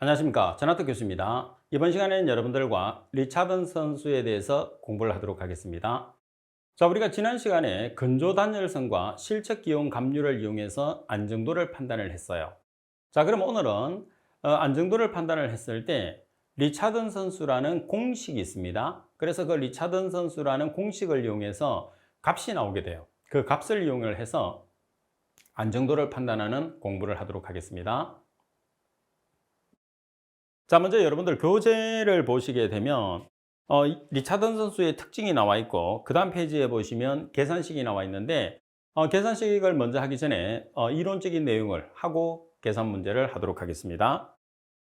안녕하십니까. 전하트 교수입니다. 이번 시간에는 여러분들과 리차든 선수에 대해서 공부를 하도록 하겠습니다. 자, 우리가 지난 시간에 근조 단열성과 실측 기온 감류를 이용해서 안정도를 판단을 했어요. 자, 그럼 오늘은 안정도를 판단을 했을 때 리차든 선수라는 공식이 있습니다. 그래서 그 리차든 선수라는 공식을 이용해서 값이 나오게 돼요. 그 값을 이용을 해서 안정도를 판단하는 공부를 하도록 하겠습니다. 자, 먼저 여러분들 교재를 보시게 되면 리차든 선수의 특징이 나와 있고 그 다음 페이지에 보시면 계산식이 나와 있는데 계산식을 먼저 하기 전에 이론적인 내용을 하고 계산 문제를 하도록 하겠습니다.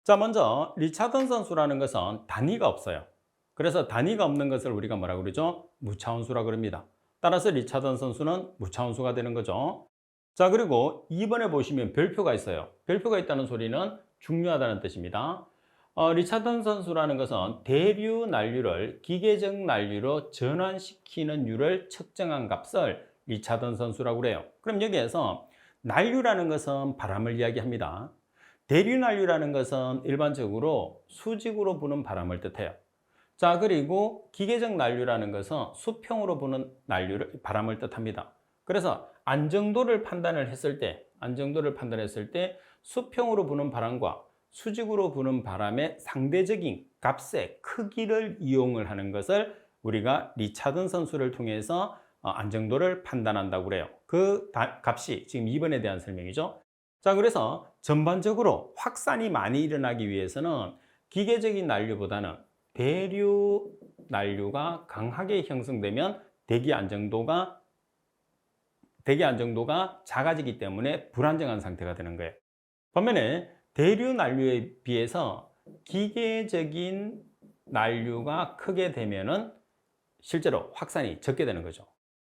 자, 먼저 리차든 선수라는 것은 단위가 없어요. 그래서 단위가 없는 것을 우리가 뭐라고 그러죠? 무차원수라고 그럽니다. 따라서 리차든 선수는 무차원수가 되는 거죠. 자, 그리고 2번에 보시면 별표가 있어요. 별표가 있다는 소리는 중요하다는 뜻입니다. 리차든 선수라는 것은 대류 난류를 기계적 난류로 전환시키는 율을 측정한 값을 리차든 선수라고 그래요. 그럼 여기에서 난류라는 것은 바람을 이야기합니다. 대류 난류라는 것은 일반적으로 수직으로 부는 바람을 뜻해요. 자, 그리고 기계적 난류라는 것은 수평으로 부는 바람을 뜻합니다. 그래서 안정도를 판단했을 때 수평으로 부는 바람과 수직으로 부는 바람의 상대적인 값의 크기를 이용을 하는 것을 우리가 리차든 선수를 통해서 안정도를 판단한다고 그래요. 그 값이 지금 2번에 대한 설명이죠. 자, 그래서 전반적으로 확산이 많이 일어나기 위해서는 기계적인 난류보다는 대류 난류가 강하게 형성되면 대기 안정도가 작아지기 때문에 불안정한 상태가 되는 거예요. 반면에 대류 난류에 비해서 기계적인 난류가 크게 되면은 실제로 확산이 적게 되는 거죠.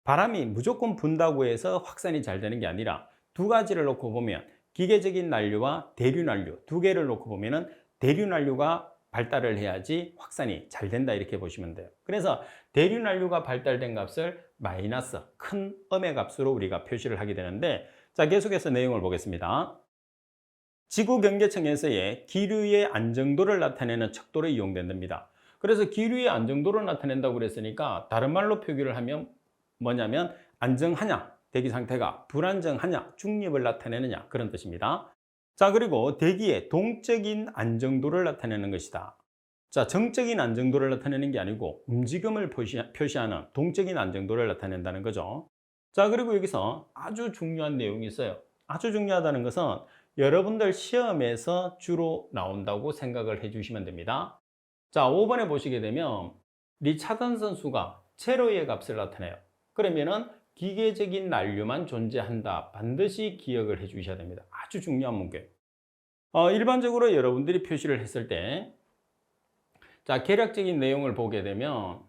바람이 무조건 분다고 해서 확산이 잘 되는 게 아니라 두 가지를 놓고 보면 기계적인 난류와 대류 난류 두 개를 놓고 보면은 대류 난류가 발달을 해야지 확산이 잘 된다 이렇게 보시면 돼요. 그래서 대류 난류가 발달된 값을 마이너스 큰 음의 값으로 우리가 표시를 하게 되는데, 자, 계속해서 내용을 보겠습니다. 지구경계청에서의 기류의 안정도를 나타내는 척도로 이용된답니다. 그래서 기류의 안정도를 나타낸다고 그랬으니까 다른 말로 표기를 하면 뭐냐면 안정하냐, 대기 상태가 불안정하냐, 중립을 나타내느냐 그런 뜻입니다. 자, 그리고 대기의 동적인 안정도를 나타내는 것이다. 자, 정적인 안정도를 나타내는 게 아니고 움직임을 표시하는 동적인 안정도를 나타낸다는 거죠. 자, 그리고 여기서 아주 중요한 내용이 있어요. 아주 중요하다는 것은 여러분들 시험에서 주로 나온다고 생각을 해주시면 됩니다. 자, 5번에 보시게 되면 리차든 선수가 제로의 값을 나타내요. 그러면은 기계적인 난류만 존재한다. 반드시 기억을 해주셔야 됩니다. 아주 중요한 문제예요. 일반적으로 여러분들이 표시를 했을 때, 자, 계략적인 내용을 보게 되면,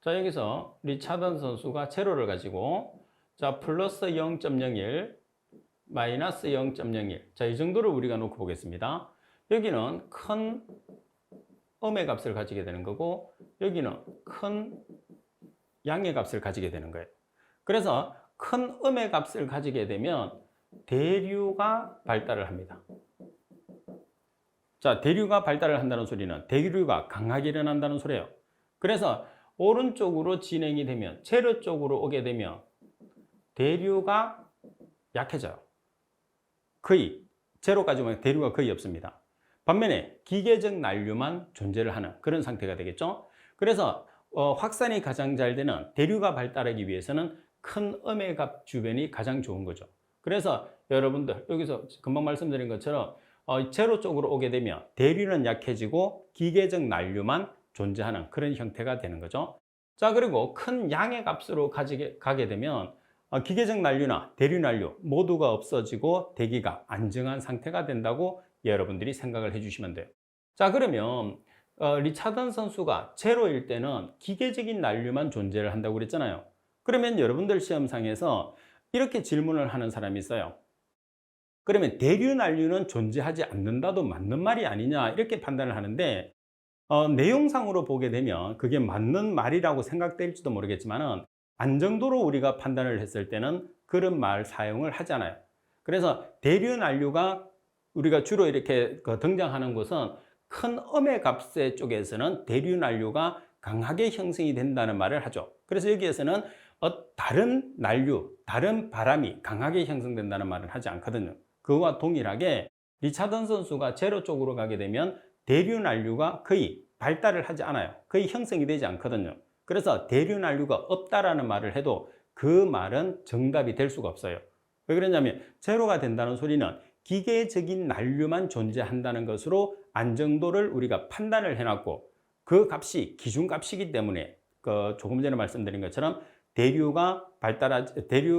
자, 여기서 리차든 선수가 제로를 가지고, 자, 플러스 0.01, 마이너스 0.01. 자, 이 정도를 우리가 놓고 보겠습니다. 여기는 큰 음의 값을 가지게 되는 거고, 여기는 큰 양의 값을 가지게 되는 거예요. 그래서 큰 음의 값을 가지게 되면 대류가 발달을 합니다. 자, 대류가 발달을 한다는 소리는 대류가 강하게 일어난다는 소리예요. 그래서 오른쪽으로 진행이 되면, 제로 쪽으로 오게 되면 대류가 약해져요. 거의 제로까지 오면 대류가 거의 없습니다. 반면에 기계적 난류만 존재를 하는 그런 상태가 되겠죠. 그래서 확산이 가장 잘 되는 대류가 발달하기 위해서는 큰 음의 값 주변이 가장 좋은 거죠. 그래서 여러분들 여기서 금방 말씀드린 것처럼 제로 쪽으로 오게 되면 대류는 약해지고 기계적 난류만 존재하는 그런 형태가 되는 거죠. 자, 그리고 큰 양의 값으로 가게 되면 기계적 난류나 대류 난류 모두가 없어지고 대기가 안정한 상태가 된다고 여러분들이 생각을 해주시면 돼요. 자, 그러면 리차든 선수가 제로일 때는 기계적인 난류만 존재를 한다고 그랬잖아요. 그러면 여러분들 시험상에서 이렇게 질문을 하는 사람이 있어요. 그러면 대류 난류는 존재하지 않는다도 맞는 말이 아니냐 이렇게 판단을 하는데, 내용상으로 보게 되면 그게 맞는 말이라고 생각될지도 모르겠지만은 안정도로 우리가 판단을 했을 때는 그런 말 사용을 하잖아요. 그래서 대류 난류가 우리가 주로 이렇게 등장하는 곳은 큰 음의 값의 쪽에서는 대류 난류가 강하게 형성이 된다는 말을 하죠. 그래서 여기에서는 다른 난류, 다른 바람이 강하게 형성된다는 말을 하지 않거든요. 그와 동일하게 리차던 선수가 제로 쪽으로 가게 되면 대류 난류가 거의 발달을 하지 않아요. 거의 형성이 되지 않거든요. 그래서 대류 난류가 없다라는 말을 해도 그 말은 정답이 될 수가 없어요. 왜 그러냐면 제로가 된다는 소리는 기계적인 난류만 존재한다는 것으로 안정도를 우리가 판단을 해놨고 그 값이 기준값이기 때문에 조금 전에 말씀드린 것처럼 대류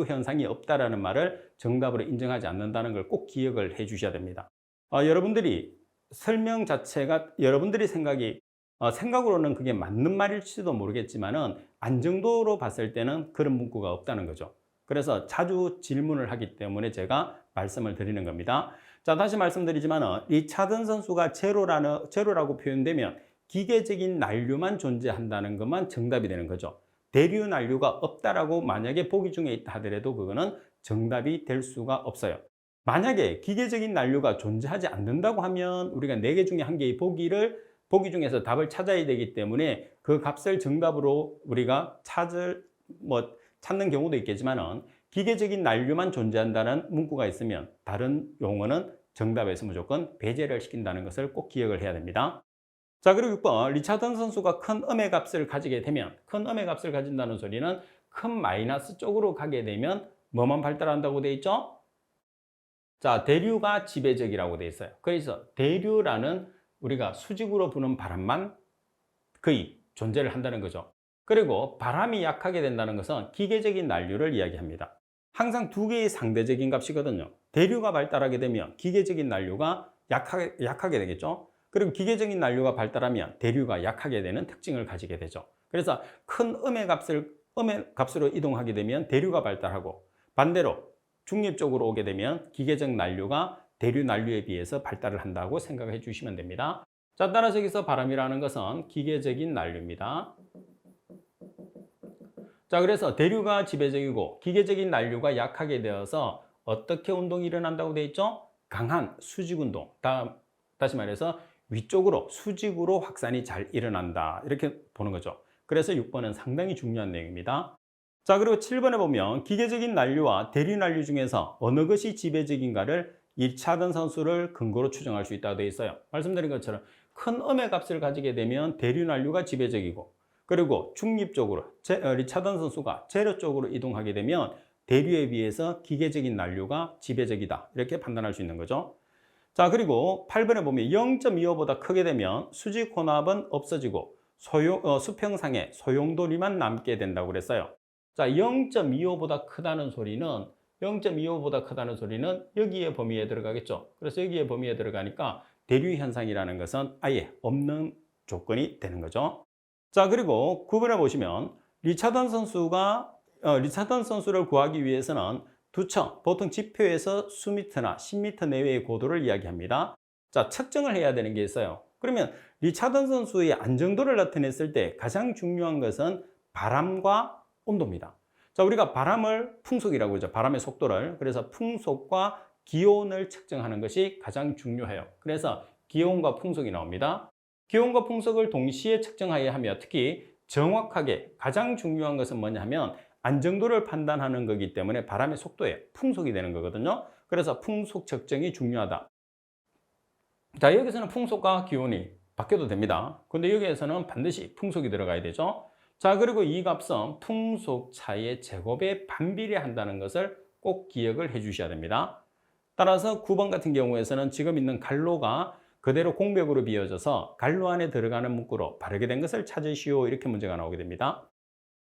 현상이 없다라는 말을 정답으로 인정하지 않는다는 걸 꼭 기억을 해 주셔야 됩니다. 여러분들이 설명 자체가 여러분들이 생각으로는 그게 맞는 말일지도 모르겠지만은 안정도로 봤을 때는 그런 문구가 없다는 거죠. 그래서 자주 질문을 하기 때문에 제가 말씀을 드리는 겁니다. 자, 다시 말씀드리지만은 리차던 선수가 제로라고 표현되면 기계적인 난류만 존재한다는 것만 정답이 되는 거죠. 대류 난류가 없다라고 만약에 보기 중에 있다 하더라도 그거는 정답이 될 수가 없어요. 만약에 기계적인 난류가 존재하지 않는다고 하면 우리가 4개 중에 1개의 보기 중에서 답을 찾아야 되기 때문에 그 값을 정답으로 우리가 찾는 경우도 있겠지만은 기계적인 난류만 존재한다는 문구가 있으면 다른 용어는 정답에서 무조건 배제를 시킨다는 것을 꼭 기억을 해야 됩니다. 자, 그리고 6번 리차던 선수가 큰 음의 값을 가지게 되면 큰 음의 값을 가진다는 소리는 큰 마이너스 쪽으로 가게 되면 뭐만 발달한다고 돼 있죠? 자, 대류가 지배적이라고 돼 있어요. 그래서 대류라는 우리가 수직으로 부는 바람만 거의 존재를 한다는 거죠. 그리고 바람이 약하게 된다는 것은 기계적인 난류를 이야기합니다. 항상 두 개의 상대적인 값이거든요. 대류가 발달하게 되면 기계적인 난류가 약하게 되겠죠. 그리고 기계적인 난류가 발달하면 대류가 약하게 되는 특징을 가지게 되죠. 그래서 큰 음의 값으로 이동하게 되면 대류가 발달하고 반대로 중립적으로 오게 되면 기계적 난류가 대류 난류에 비해서 발달을 한다고 생각해 주시면 됩니다. 자, 따라서 여기서 바람이라는 것은 기계적인 난류입니다. 자, 그래서 대류가 지배적이고 기계적인 난류가 약하게 되어서 어떻게 운동이 일어난다고 되어 있죠? 강한 수직 운동. 다시 말해서 위쪽으로 수직으로 확산이 잘 일어난다. 이렇게 보는 거죠. 그래서 6번은 상당히 중요한 내용입니다. 자, 그리고 7번에 보면 기계적인 난류와 대류 난류 중에서 어느 것이 지배적인가를 리차던 선수를 근거로 추정할 수 있다고 되어 있어요. 말씀드린 것처럼 큰 음의 값을 가지게 되면 대류 난류가 지배적이고 그리고 중립적으로 리차던 선수가 제로 쪽으로 이동하게 되면 대류에 비해서 기계적인 난류가 지배적이다. 이렇게 판단할 수 있는 거죠. 자, 그리고 8번에 보면 0.25보다 크게 되면 수직 혼합은 없어지고 수평상의 소용돌이만 남게 된다고 그랬어요. 자, 0.25보다 크다는 소리는 여기에 범위에 들어가겠죠. 그래서 여기에 범위에 들어가니까 대류 현상이라는 것은 아예 없는 조건이 되는 거죠. 자, 그리고 9번에 보시면 리차던 선수를 구하기 위해서는 두청, 보통 지표에서 수미터나 10m 내외의 고도를 이야기합니다. 자, 측정을 해야 되는 게 있어요. 그러면 리차던 선수의 안정도를 나타냈을 때 가장 중요한 것은 바람과 온도입니다. 자, 우리가 바람을 풍속이라고 하죠. 바람의 속도를. 그래서 풍속과 기온을 측정하는 것이 가장 중요해요. 그래서 기온과 풍속이 나옵니다. 기온과 풍속을 동시에 측정해야 하며 특히 정확하게 가장 중요한 것은 뭐냐면 안정도를 판단하는 거기 때문에 바람의 속도에 풍속이 되는 거거든요. 그래서 풍속 측정이 중요하다. 자, 여기서는 풍속과 기온이 바뀌어도 됩니다. 근데 여기에서는 반드시 풍속이 들어가야 되죠. 자, 그리고 이 값은 풍속 차의 제곱에 반비례한다는 것을 꼭 기억을 해 주셔야 됩니다. 따라서 9번 같은 경우에서는 지금 있는 갈로가 그대로 공백으로 비워져서 갈로 안에 들어가는 문구로 바르게 된 것을 찾으시오. 이렇게 문제가 나오게 됩니다.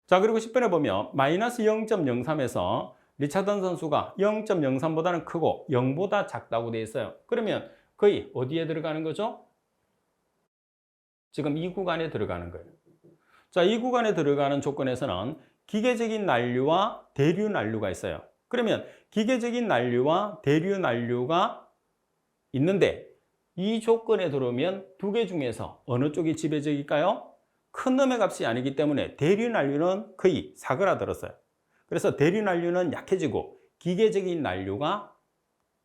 자, 그리고 10번에 보면 마이너스 0.03에서 리차던 선수가 0.03보다는 크고 0보다 작다고 되어 있어요. 그러면 거의 어디에 들어가는 거죠? 지금 이 구간에 들어가는 거예요. 자, 이 구간에 들어가는 조건에서는 기계적인 난류와 대류 난류가 있어요. 그러면 기계적인 난류와 대류 난류가 있는데 이 조건에 들어오면 두 개 중에서 어느 쪽이 지배적일까요? 큰 놈의 값이 아니기 때문에 대류 난류는 거의 사그라들었어요. 그래서 대류 난류는 약해지고 기계적인 난류가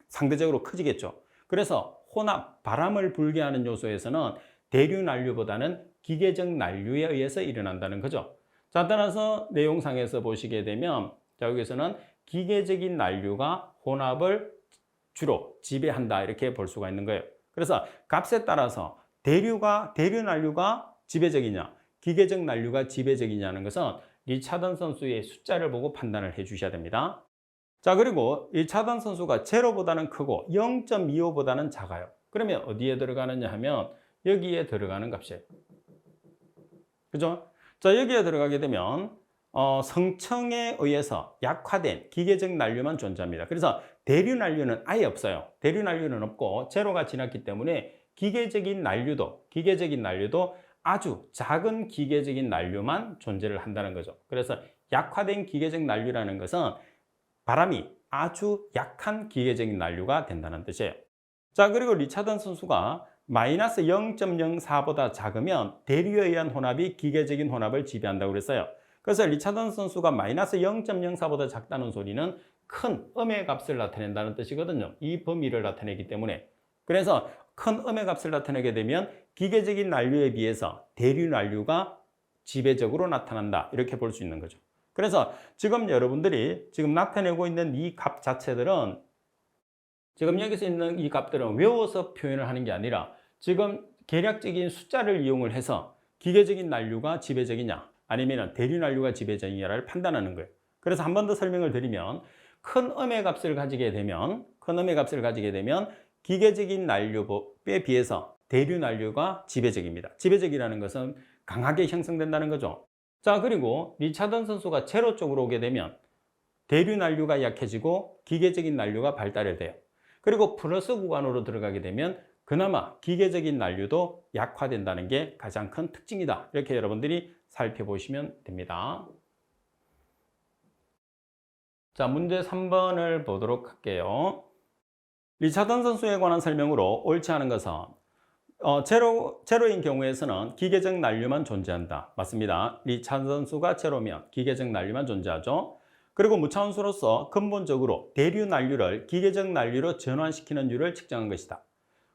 상대적으로 커지겠죠. 그래서 혼합, 바람을 불게 하는 요소에서는 대류 난류보다는 기계적 난류에 의해서 일어난다는 거죠. 자, 따라서 내용상에서 보시게 되면 자, 여기서는 기계적인 난류가 혼합을 주로 지배한다 이렇게 볼 수가 있는 거예요. 그래서 값에 따라서 대류 난류가 지배적이냐, 기계적 난류가 지배적이냐는 것은 리차던 선수의 숫자를 보고 판단을 해 주셔야 됩니다. 자, 그리고 리차던 선수가 제로보다는 크고 0.25보다는 작아요. 그러면 어디에 들어가느냐 하면 여기에 들어가는 값이에요. 그죠? 자, 여기에 들어가게 되면 성청에 의해서 약화된 기계적 난류만 존재합니다. 그래서 대류 난류는 아예 없어요. 대류 난류는 없고 제로가 지났기 때문에 기계적인 난류도 아주 작은 기계적인 난류만 존재를 한다는 거죠. 그래서 약화된 기계적 난류라는 것은 바람이 아주 약한 기계적인 난류가 된다는 뜻이에요. 자, 그리고 리차던 선수가 마이너스 0.04보다 작으면 대류에 의한 혼합이 기계적인 혼합을 지배한다고 그랬어요. 그래서 리차던 선수가 마이너스 0.04보다 작다는 소리는 큰 음의 값을 나타낸다는 뜻이거든요. 이 범위를 나타내기 때문에. 그래서 큰 음의 값을 나타내게 되면 기계적인 난류에 비해서 대류 난류가 지배적으로 나타난다. 이렇게 볼 수 있는 거죠. 그래서 지금 여러분들이 지금 나타내고 있는 이 값 자체들은 지금 여기서 있는 이 값들은 외워서 표현을 하는 게 아니라 지금 계략적인 숫자를 이용을 해서 기계적인 난류가 지배적이냐 아니면 대류 난류가 지배적이냐를 판단하는 거예요. 그래서 한 번 더 설명을 드리면 큰 음의 값을 가지게 되면 기계적인 난류에 비해서 대류 난류가 지배적입니다. 지배적이라는 것은 강하게 형성된다는 거죠. 자, 그리고 리차던 선수가 제로 쪽으로 오게 되면 대류 난류가 약해지고 기계적인 난류가 발달이 돼요. 그리고 플러스 구간으로 들어가게 되면 그나마 기계적인 난류도 약화된다는 게 가장 큰 특징이다. 이렇게 여러분들이 살펴보시면 됩니다. 자, 문제 3번을 보도록 할게요. 리차던 선수에 관한 설명으로 옳지 않은 것은 제로인 경우에서는 기계적 난류만 존재한다. 맞습니다. 리차던 선수가 제로면 기계적 난류만 존재하죠. 그리고 무차원수로서 근본적으로 대류 난류를 기계적 난류로 전환시키는 율을 측정한 것이다.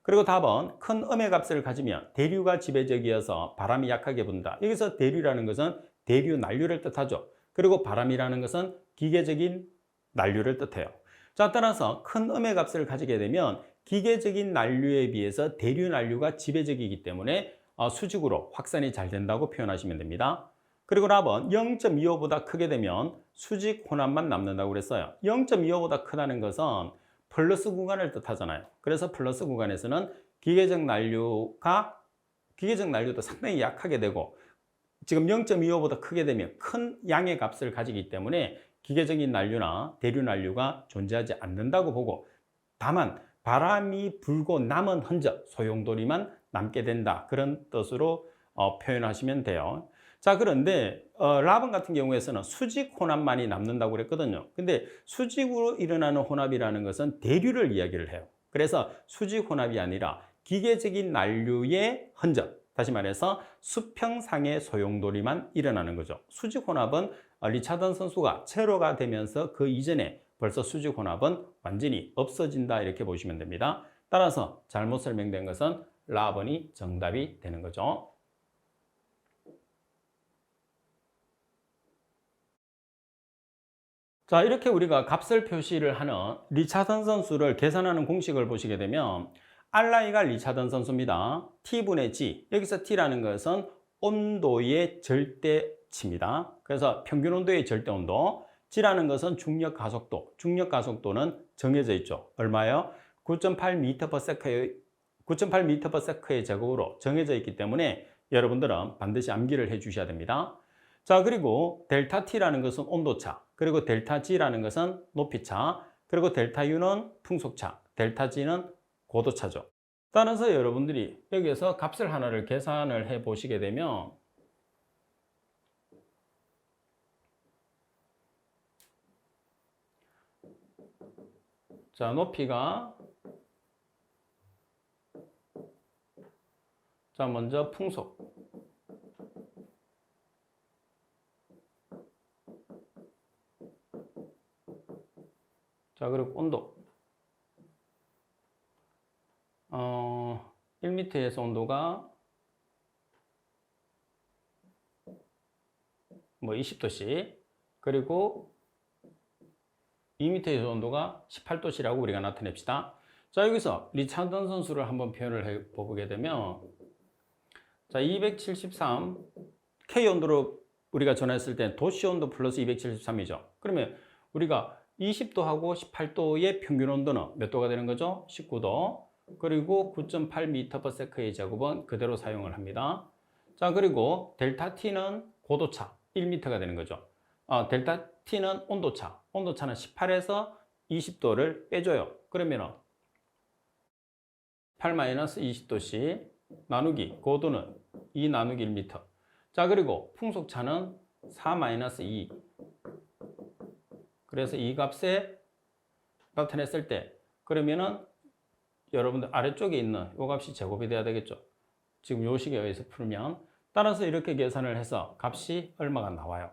그리고 답은 큰 음의 값을 가지면 대류가 지배적이어서 바람이 약하게 분다. 여기서 대류라는 것은 대류 난류를 뜻하죠. 그리고 바람이라는 것은 기계적인 난류를 뜻해요. 자, 따라서 큰 음의 값을 가지게 되면 기계적인 난류에 비해서 대류 난류가 지배적이기 때문에 수직으로 확산이 잘 된다고 표현하시면 됩니다. 그리고 답은 0.25보다 크게 되면 수직 혼합만 남는다고 그랬어요. 0.25보다 크다는 것은 플러스 구간을 뜻하잖아요. 그래서 플러스 구간에서는 기계적 난류도 상당히 약하게 되고 지금 0.25보다 크게 되면 큰 양의 값을 가지기 때문에 기계적인 난류나 대류 난류가 존재하지 않는다고 보고 다만 바람이 불고 남은 흔적, 소용돌이만 남게 된다. 그런 뜻으로 표현하시면 돼요. 자, 그런데 라번 같은 경우에서는 수직 혼합만이 남는다고 그랬거든요. 근데 수직으로 일어나는 혼합이라는 것은 대류를 이야기를 해요. 그래서 수직 혼합이 아니라 기계적인 난류의 흔적, 다시 말해서 수평상의 소용돌이만 일어나는 거죠. 수직 혼합은 리차던 선수가 제로가 되면서 그 이전에 벌써 수직 혼합은 완전히 없어진다 이렇게 보시면 됩니다. 따라서 잘못 설명된 것은 라번이 정답이 되는 거죠. 자, 이렇게 우리가 값을 표시를 하는 리차던 선수를 계산하는 공식을 보시게 되면 Ri가 리차던 선수입니다. T분의 G, 여기서 T라는 것은 온도의 절대치입니다. 그래서 평균 온도의 절대 온도, G라는 것은 중력 가속도, 중력 가속도는 정해져 있죠. 얼마요? 9.8m/s의 제곱으로 정해져 있기 때문에 여러분들은 반드시 암기를 해 주셔야 됩니다. 자, 그리고 델타 T라는 것은 온도차, 그리고 델타 G라는 것은 높이차, 그리고 델타 U는 풍속차, 델타 G는 고도차죠. 따라서 여러분들이 여기에서 값을 하나를 계산을 해 보시게 되면 자, 높이가 자, 먼저 풍속. 자, 그리고 온도. 1m에서 온도가 뭐 20도씨, 그리고 2m에서 온도가 18도씨라고 우리가 나타냅시다. 자, 여기서 리차던 선수를 한번 표현을 해 보게 되면, 자, 273 K 온도로 우리가 전했을 때 도시 온도 플러스 273이죠. 그러면 우리가 20도하고 18도의 평균 온도는 몇 도가 되는 거죠? 19도. 그리고 9.8m/s의 제곱은 그대로 사용을 합니다. 자, 그리고 델타 T는 고도차 1m가 되는 거죠. 델타 T는 온도차. 온도차는 18에서 20도를 빼줘요. 그러면 8-20도씨 나누기 고도는 2 나누기 1m. 자, 그리고 풍속차는 4-2. 그래서 이 값에 나타냈을 때 그러면은 여러분들 아래쪽에 있는 이 값이 제곱이 돼야 되겠죠. 지금 요 식에 의해서 풀면 따라서 이렇게 계산을 해서 값이 얼마가 나와요.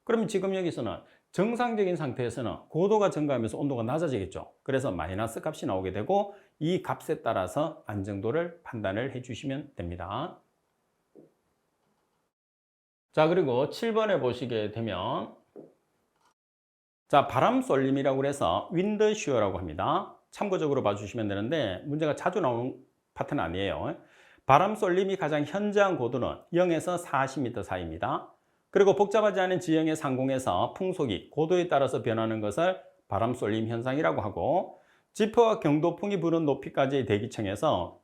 그러면 지금 여기서는 정상적인 상태에서는 고도가 증가하면서 온도가 낮아지겠죠. 그래서 마이너스 값이 나오게 되고 이 값에 따라서 안정도를 판단을 해 주시면 됩니다. 자, 그리고 7번에 보시게 되면, 자, 바람 쏠림이라고 해서 윈드 쉬어라고 합니다. 참고적으로 봐주시면 되는데 문제가 자주 나오는 파트는 아니에요. 바람 쏠림이 가장 현저한 고도는 0에서 40m 사이입니다. 그리고 복잡하지 않은 지형의 상공에서 풍속이 고도에 따라서 변하는 것을 바람 쏠림 현상이라고 하고, 지표와 경도풍이 부는 높이까지의 대기층에서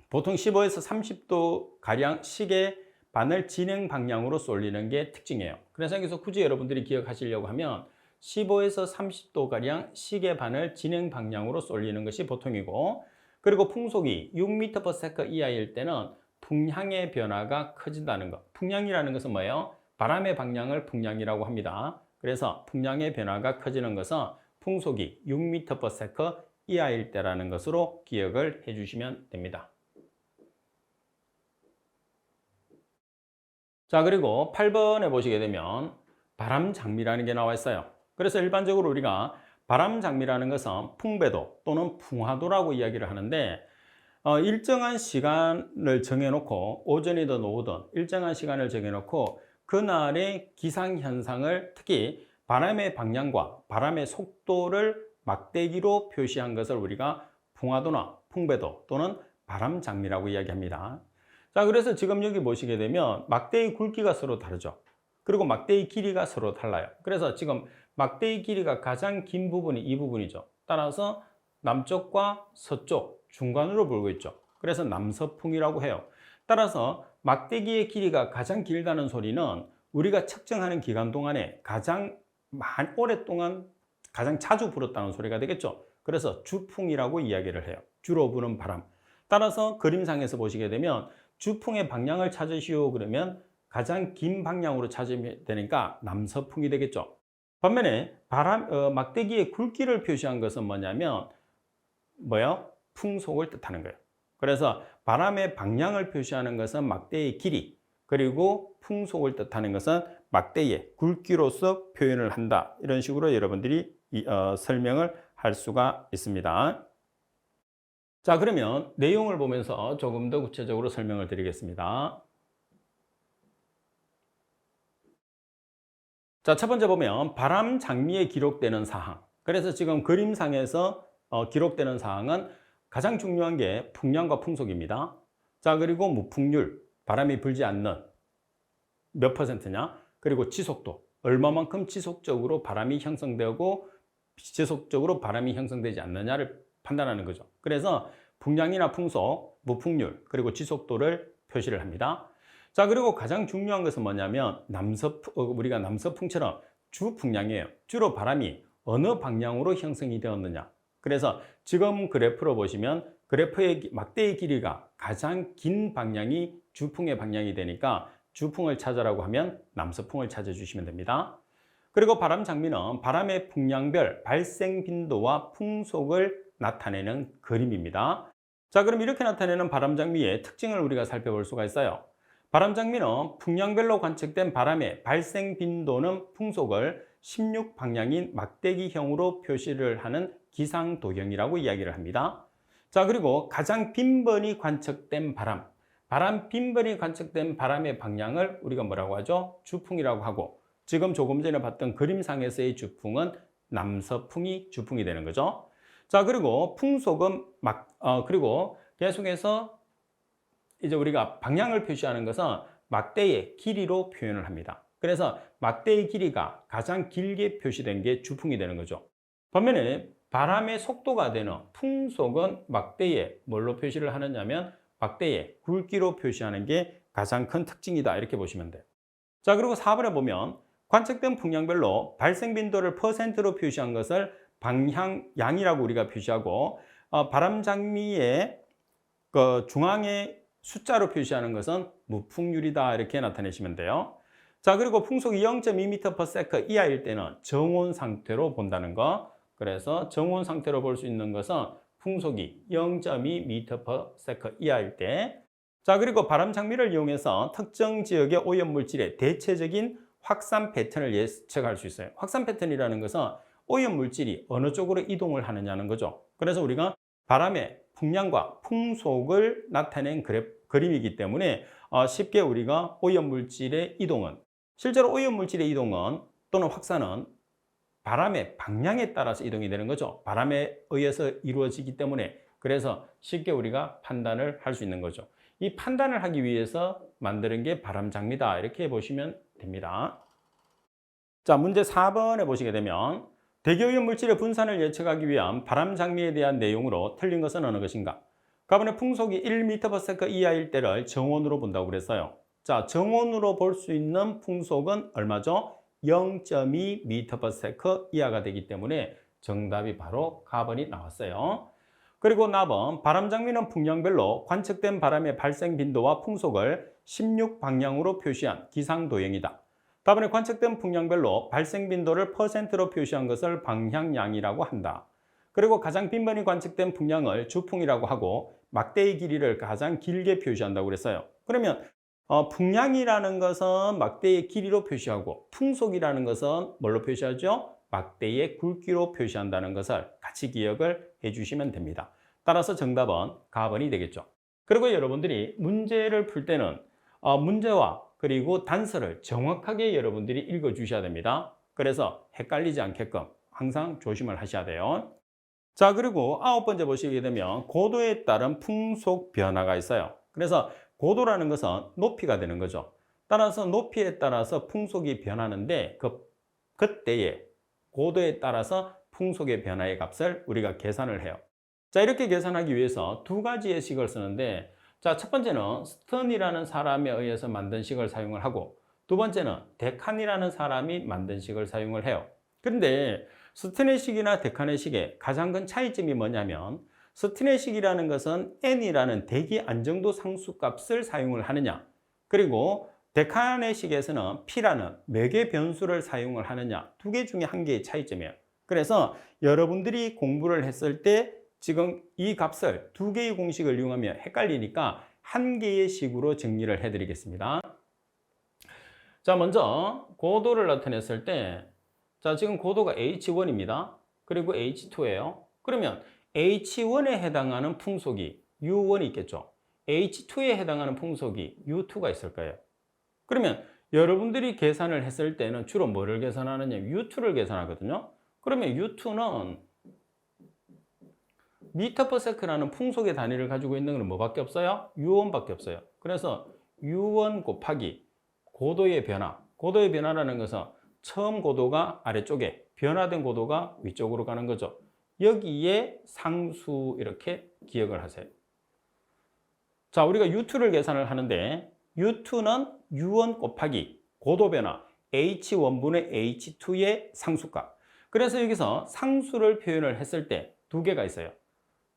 보통 15에서 30도 가량 시계 반을 진행 방향으로 쏠리는 게 특징이에요. 그래서 여기서 굳이 여러분들이 기억하시려고 하면 15에서 30도 가량 시계 반을 진행 방향으로 쏠리는 것이 보통이고, 그리고 풍속이 6m/s 이하일 때는 풍향의 변화가 커진다는 것. 풍향이라는 것은 뭐예요? 바람의 방향을 풍향이라고 합니다. 그래서 풍향의 변화가 커지는 것은 풍속이 6m/s 이하일 때라는 것으로 기억을 해 주시면 됩니다. 자, 그리고 8번에 보시게 되면 바람 장미라는 게 나와 있어요. 그래서 일반적으로 우리가 바람 장미라는 것은 풍배도 또는 풍화도라고 이야기를 하는데, 일정한 시간을 정해놓고 오전이든 오후든 일정한 시간을 정해놓고 그날의 기상현상을, 특히 바람의 방향과 바람의 속도를 막대기로 표시한 것을 우리가 풍화도나 풍배도 또는 바람 장미라고 이야기합니다. 자, 그래서 지금 여기 보시게 되면 막대기 굵기가 서로 다르죠. 그리고 막대기 길이가 서로 달라요. 그래서 지금 막대기 길이가 가장 긴 부분이 이 부분이죠. 따라서 남쪽과 서쪽 중간으로 불고 있죠. 그래서 남서풍이라고 해요. 따라서 막대기의 길이가 가장 길다는 소리는 우리가 측정하는 기간 동안에 가장 오랫동안 가장 자주 불었다는 소리가 되겠죠. 그래서 주풍이라고 이야기를 해요. 주로 부는 바람. 따라서 그림상에서 보시게 되면 주풍의 방향을 찾으시오 그러면 가장 긴 방향으로 찾으면 되니까 남서풍이 되겠죠. 반면에 막대기의 굵기를 표시한 것은 뭐냐면 풍속을 뜻하는 거예요. 그래서 바람의 방향을 표시하는 것은 막대의 길이, 그리고 풍속을 뜻하는 것은 막대의 굵기로서 표현을 한다. 이런 식으로 여러분들이 설명을 할 수가 있습니다. 자, 그러면 내용을 보면서 조금 더 구체적으로 설명을 드리겠습니다. 자, 첫 번째 보면 바람 장미에 기록되는 사항. 그래서 지금 그림상에서 기록되는 사항은 가장 중요한 게 풍량과 풍속입니다. 자, 그리고 무풍률, 바람이 불지 않는 몇 %냐, 그리고 지속도, 얼마만큼 지속적으로 바람이 형성되고 지속적으로 바람이 형성되지 않느냐를 판단하는 거죠. 그래서 풍량이나 풍속, 무풍률, 그리고 지속도를 표시를 합니다. 자, 그리고 가장 중요한 것은 뭐냐면 우리가 남서풍처럼 주풍량이에요. 주로 바람이 어느 방향으로 형성이 되었느냐. 그래서 지금 그래프로 보시면 그래프의 막대의 길이가 가장 긴 방향이 주풍의 방향이 되니까 주풍을 찾으라고 하면 남서풍을 찾아주시면 됩니다. 그리고 바람 장미는 바람의 풍량별 발생 빈도와 풍속을 나타내는 그림입니다. 자, 그럼 이렇게 나타내는 바람 장미의 특징을 우리가 살펴볼 수가 있어요. 바람 장미는 풍량별로 관측된 바람의 발생 빈도는 풍속을 16방향인 막대기형으로 표시를 하는 기상도형이라고 이야기를 합니다. 자, 그리고 가장 빈번히 관측된 바람 빈번히 관측된 바람의 방향을 우리가 뭐라고 하죠? 주풍이라고 하고, 지금 조금 전에 봤던 그림상에서의 주풍은 남서풍이 주풍이 되는 거죠. 자, 그리고 풍속은 그리고 계속해서 이제 우리가 방향을 표시하는 것은 막대의 길이로 표현을 합니다. 그래서 막대의 길이가 가장 길게 표시된 게 주풍이 되는 거죠. 반면에 바람의 속도가 되는 풍속은 막대의 뭘로 표시를 하느냐면 막대의 굵기로 표시하는 게 가장 큰 특징이다, 이렇게 보시면 돼요. 자, 그리고 4번에 보면 관측된 풍량별로 발생 빈도를 퍼센트로 표시한 것을 방향양이라고 우리가 표시하고, 바람 장미의 그 중앙에 숫자로 표시하는 것은 무풍률이다, 이렇게 나타내시면 돼요. 자, 그리고 풍속이 0.2m/s 이하일 때는 정온 상태로 본다는 거. 그래서 정온 상태로 볼 수 있는 것은 풍속이 0.2m/s 이하일 때. 자, 그리고 바람 장미를 이용해서 특정 지역의 오염 물질의 대체적인 확산 패턴을 예측할 수 있어요. 확산 패턴이라는 것은 오염 물질이 어느 쪽으로 이동을 하느냐는 거죠. 그래서 우리가 바람의 풍량과 풍속을 나타낸 그림이기 때문에 쉽게 우리가 오염 물질의 이동은, 실제로 오염 물질의 이동은 또는 확산은 바람의 방향에 따라서 이동이 되는 거죠. 바람에 의해서 이루어지기 때문에, 그래서 쉽게 우리가 판단을 할 수 있는 거죠. 이 판단을 하기 위해서 만드는 게 바람 장미다, 이렇게 보시면 됩니다. 자, 문제 4번에 보시게 되면 대기오염 물질의 분산을 예측하기 위한 바람 장미에 대한 내용으로 틀린 것은 어느 것인가? 가번의 풍속이 1m/s 이하일 때를 정온으로 본다고 그랬어요. 자, 정온으로 볼 수 있는 풍속은 얼마죠? 0.2m/s 이하가 되기 때문에 정답이 바로 가번이 나왔어요. 그리고 나번 바람 장미는 풍량별로 관측된 바람의 발생 빈도와 풍속을 16방향으로 표시한 기상도형이다. 다음에 관측된 풍량별로 발생 빈도를 퍼센트로 표시한 것을 방향량이라고 한다. 그리고 가장 빈번히 관측된 풍량을 주풍이라고 하고, 막대의 길이를 가장 길게 표시한다고 그랬어요. 그러면 풍량이라는 것은 막대의 길이로 표시하고, 풍속이라는 것은 뭘로 표시하죠? 막대의 굵기로 표시한다는 것을 같이 기억을 해주시면 됩니다. 따라서 정답은 가번이 되겠죠. 그리고 여러분들이 문제를 풀 때는 문제와 그리고 단서를 정확하게 여러분들이 읽어 주셔야 됩니다. 그래서 헷갈리지 않게끔 항상 조심을 하셔야 돼요. 자, 그리고 9번째 보시게 되면 고도에 따른 풍속 변화가 있어요. 그래서 고도라는 것은 높이가 되는 거죠. 따라서 높이에 따라서 풍속이 변하는데, 그때의 고도에 따라서 풍속의 변화의 값을 우리가 계산을 해요. 자, 이렇게 계산하기 위해서 두 가지의 식을 쓰는데, 자, 첫 번째는 스턴이라는 사람에 의해서 만든 식을 사용을 하고, 두 번째는 데칸이라는 사람이 만든 식을 사용을 해요. 그런데 스턴의 식이나 데칸의 식의 가장 큰 차이점이 뭐냐면, 스턴의 식이라는 것은 n이라는 대기 안정도 상수값을 사용을 하느냐, 그리고 데칸의 식에서는 p라는 매개 변수를 사용을 하느냐, 두 개 중에 한 개의 차이점이에요. 그래서 여러분들이 공부를 했을 때 지금 이 값을 두 개의 공식을 이용하면 헷갈리니까 한 개의 식으로 정리를 해드리겠습니다. 자, 먼저 고도를 나타냈을 때, 자, 지금 고도가 H1입니다. 그리고 H2예요. 그러면 H1에 해당하는 풍속이 U1이 있겠죠. H2에 해당하는 풍속이 U2가 있을 거예요. 그러면 여러분들이 계산을 했을 때는 주로 뭐를 계산하느냐? U2를 계산하거든요. 그러면 U2는 미터/s라는 풍속의 단위를 가지고 있는 건 뭐밖에 없어요? U1밖에 없어요. 그래서 U1 곱하기 고도의 변화. 고도의 변화라는 것은 처음 고도가 아래쪽에, 변화된 고도가 위쪽으로 가는 거죠. 여기에 상수, 이렇게 기억을 하세요. 자, 우리가 U2를 계산을 하는데, U2는 U1 곱하기 고도 변화 H1분의 H2의 상수값. 그래서 여기서 상수를 표현을 했을 때 두 개가 있어요.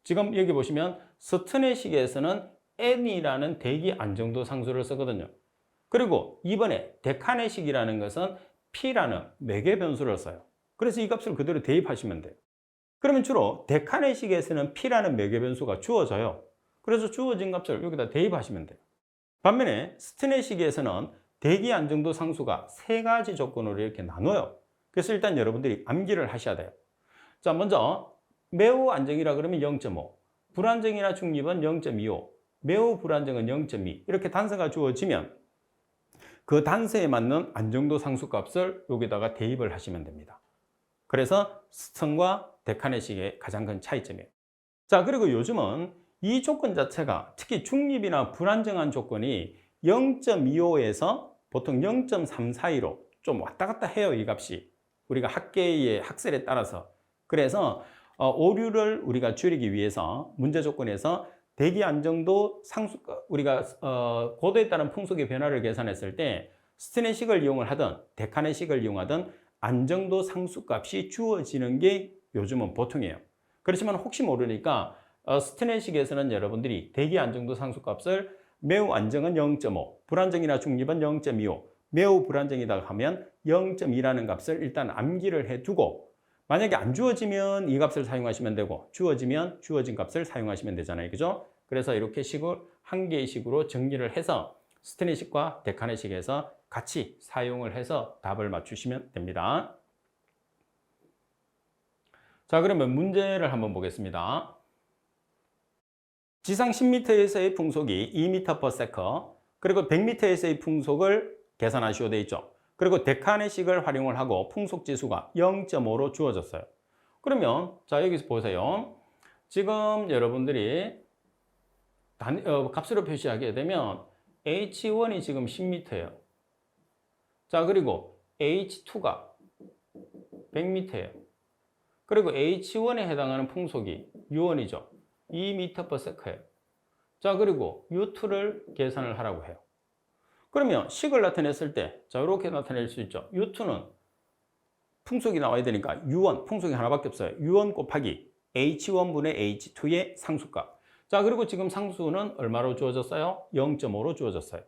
지금 여기 보시면 스턴의 식에서는 n이라는 대기 안정도 상수를 쓰거든요. 그리고 이번에 데칸의 식이라는 것은 p라는 매개 변수를 써요. 그래서 이 값을 그대로 대입하시면 돼요. 그러면 주로 데칸의 식에서는 p라는 매개 변수가 주어져요. 그래서 주어진 값을 여기다 대입하시면 돼요. 반면에 스턴의 식에서는 대기 안정도 상수가 세 가지 조건으로 이렇게 나눠요. 그래서 일단 여러분들이 암기를 하셔야 돼요. 자, 먼저 매우 안정이라 그러면 0.5, 불안정이나 중립은 0.25, 매우 불안정은 0.2 이렇게 단서가 주어지면 그 단서에 맞는 안정도 상수값을 여기다가 대입을 하시면 됩니다. 그래서 스턴과 데카네식의 가장 큰 차이점이에요. 자, 그리고 요즘은 이 조건 자체가 특히 중립이나 불안정한 조건이 0.25에서 보통 0.3 사이로 좀 왔다 갔다 해요, 이 값이. 우리가 학계의 학설에 따라서. 그래서 오류를 우리가 줄이기 위해서 문제 조건에서 대기 안정도 우리가 고도에 따른 풍속의 변화를 계산했을 때 스테네식을 이용을 하든 데카네식을 이용하든 안정도 상수값이 주어지는 게 요즘은 보통이에요. 그렇지만 혹시 모르니까 스테네식에서는 여러분들이 대기 안정도 상수값을 매우 안정은 0.5, 불안정이나 중립은 0.25, 매우 불안정이다 하면 0.2라는 값을 일단 암기를 해두고 만약에 안 주어지면 이 값을 사용하시면 되고 주어지면 주어진 값을 사용하시면 되잖아요. 그죠? 그래서 이렇게 식을 한 개의 식으로 정리를 해서 스테네식과 데카네식에서 같이 사용을 해서 답을 맞추시면 됩니다. 자, 그러면 문제를 한번 보겠습니다. 지상 10m에서의 풍속이 2m/s, 그리고 100m에서의 풍속을 계산하시오 되어 있죠. 그리고 데카네식을 활용을 하고 풍속 지수가 0.5로 주어졌어요. 그러면 자, 여기서 보세요. 지금 여러분들이 값으로 표시하게 되면 H1이 지금 10m예요. 자, 그리고 H2가 100m예요. 그리고 H1에 해당하는 풍속이 U1이죠. 2m/s예요. 자, 그리고 U2를 계산을 하라고 해요. 그러면 식을 나타냈을 때, 자, 이렇게 나타낼 수 있죠. U2는 풍속이 나와야 되니까 U1, 풍속이 하나밖에 없어요. U1 곱하기 H1분의 H2의 상수값. 자, 그리고 지금 상수는 얼마로 주어졌어요? 0.5로 주어졌어요.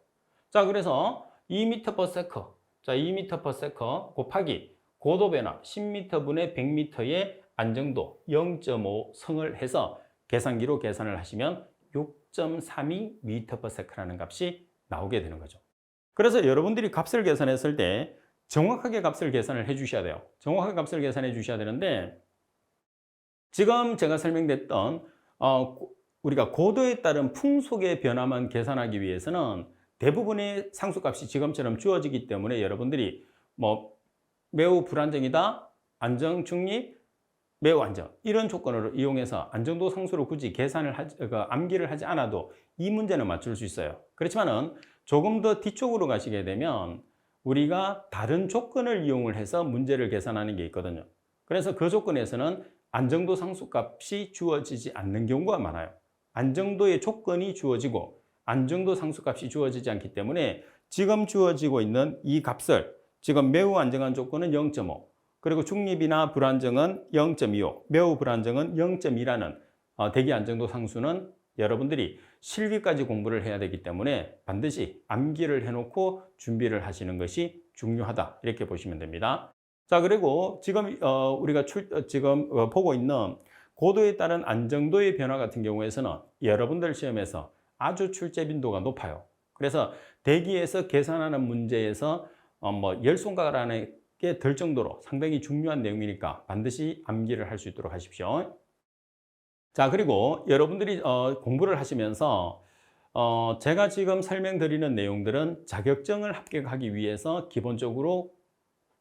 자, 그래서 2m/s, 자, 2m/s 곱하기 고도 변화 10m분의 100m의 안정도 0.5 성을 해서 계산기로 계산을 하시면 6.32m/s라는 값이 나오게 되는 거죠. 그래서 여러분들이 값을 계산했을 때 정확하게 값을 계산을 해 주셔야 돼요. 정확하게 값을 계산해 주셔야 되는데 지금 제가 설명드렸던 우리가 고도에 따른 풍속의 변화만 계산하기 위해서는 대부분의 상수값이 지금처럼 주어지기 때문에 여러분들이 뭐 매우 불안정이다, 안정, 중립, 매우 안정 이런 조건을 이용해서 안정도 상수를 굳이 암기를 하지 않아도 이 문제는 맞출 수 있어요. 그렇지만은 조금 더 뒤쪽으로 가시게 되면 우리가 다른 조건을 이용을 해서 문제를 계산하는 게 있거든요. 그래서 그 조건에서는 안정도 상수값이 주어지지 않는 경우가 많아요. 안정도의 조건이 주어지고 안정도 상수값이 주어지지 않기 때문에 지금 주어지고 있는 이 값을 지금 매우 안정한 조건은 0.5, 그리고 중립이나 불안정은 0.25, 매우 불안정은 0.2라는 대기 안정도 상수는 여러분들이 실기까지 공부를 해야 되기 때문에 반드시 암기를 해놓고 준비를 하시는 것이 중요하다 이렇게 보시면 됩니다. 자, 그리고 지금 우리가 지금 보고 있는 고도에 따른 안정도의 변화 같은 경우에서는 여러분들 시험에서 아주 출제 빈도가 높아요. 그래서 대기에서 계산하는 문제에서 뭐 10손가락 안에 들 정도로 상당히 중요한 내용이니까 반드시 암기를 할 수 있도록 하십시오. 자, 그리고 여러분들이 공부를 하시면서 제가 지금 설명드리는 내용들은 자격증을 합격하기 위해서 기본적으로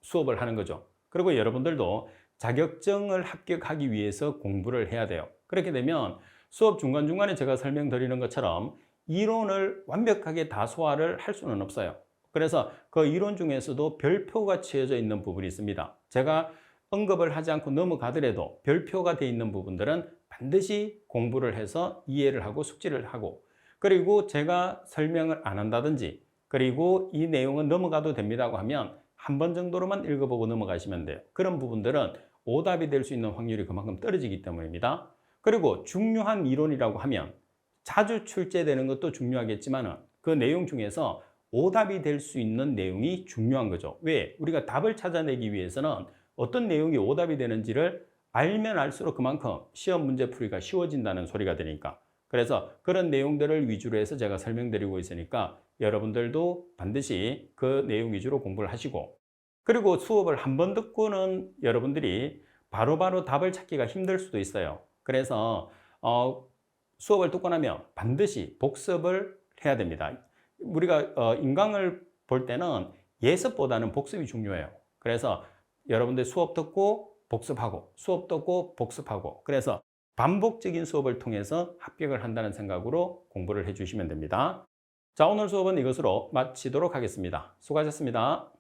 수업을 하는 거죠. 그리고 여러분들도 자격증을 합격하기 위해서 공부를 해야 돼요. 그렇게 되면 수업 중간중간에 제가 설명드리는 것처럼 이론을 완벽하게 다 소화를 할 수는 없어요. 그래서 그 이론 중에서도 별표가 치여져 있는 부분이 있습니다. 제가 언급을 하지 않고 넘어가더라도 별표가 되어 있는 부분들은 반드시 공부를 해서 이해를 하고 숙지를 하고, 그리고 제가 설명을 안 한다든지 그리고 이 내용은 넘어가도 됩니다고 하면 한 번 정도로만 읽어보고 넘어가시면 돼요. 그런 부분들은 오답이 될 수 있는 확률이 그만큼 떨어지기 때문입니다. 그리고 중요한 이론이라고 하면 자주 출제되는 것도 중요하겠지만 그 내용 중에서 오답이 될 수 있는 내용이 중요한 거죠. 왜? 우리가 답을 찾아내기 위해서는 어떤 내용이 오답이 되는지를 알면 알수록 그만큼 시험 문제 풀이가 쉬워진다는 소리가 되니까. 그래서 그런 내용들을 위주로 해서 제가 설명드리고 있으니까 여러분들도 반드시 그 내용 위주로 공부를 하시고, 그리고 수업을 한 번 듣고는 여러분들이 바로바로 답을 찾기가 힘들 수도 있어요. 그래서 수업을 듣고 나면 반드시 복습을 해야 됩니다. 우리가 인강을 볼 때는 예습보다는 복습이 중요해요. 그래서 여러분들 수업 듣고 복습하고 수업 듣고 복습하고 그래서 반복적인 수업을 통해서 합격을 한다는 생각으로 공부를 해주시면 됩니다. 자, 오늘 수업은 이것으로 마치도록 하겠습니다. 수고하셨습니다.